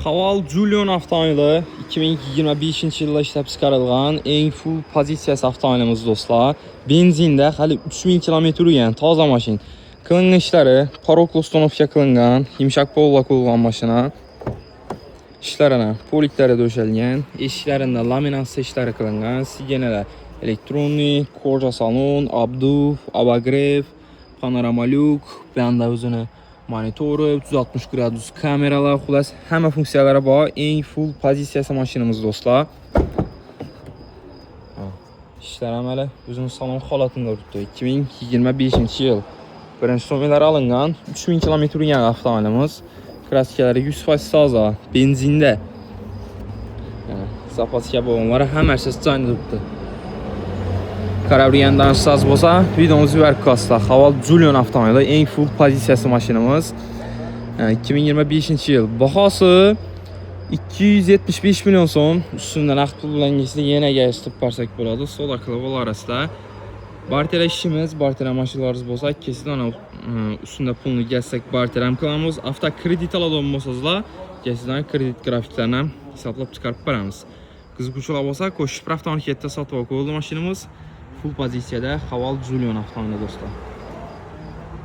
Haval Julion avtomobili 2025 yılda ishlab chiqarilgan eng full pozitsiyasi avtomobilimiz do'stlar. Benzinde hali 3000 km yurgan toza mashin. Qilingan ishlari porok uстановка qilingan, yumshoq polga qo'yilgan mashina. Ishlarini poliklari döşəlgan, eshiklarida laminatsiya ishlari qilingan, sigenalar elektronik, koja salon, abduf, abagrev, panorama lyuk, banda o'zini monitori, 360 gradus kameralar, xullas hamma funksiyalari bor. Eng full pozitsiyasi mashinamiz do'stlar. Ishlar amali o'zini salon holatida turibdi. 2025 yil. Birinchi so'mlar alingan, 3000 km yurgan avtomobilimiz. Kraskalari 100% toza, benzinda. Zapaska bo'lganlari hammasi joyida turibdi. Qarabirgandan so'z bo'lsa, videomiz verkasta Haval Julion avtomobili eng full pozitsiyasi mashinamiz. 2025 yil. Bahosi 275 million so'm. Ustida naqd pul bilan yana gazitib parsak bo'ladi. So'la qilib olarasizlar. Barter ishimiz, barter mashinalarimiz bo'lsa, kesin ustida pulni gazsak barter ham qilamiz. Avto kredit oladigan bo'lsangizlar, kesin kredit grafiklarni hisoblab chiqarib beramiz. Qiziquvchilar bo'lsa, qo'shib avtomobilni sotib olib qo'yildi mashinamiz. Full pozitsiyada Haval Julion avtomobili do'stlar.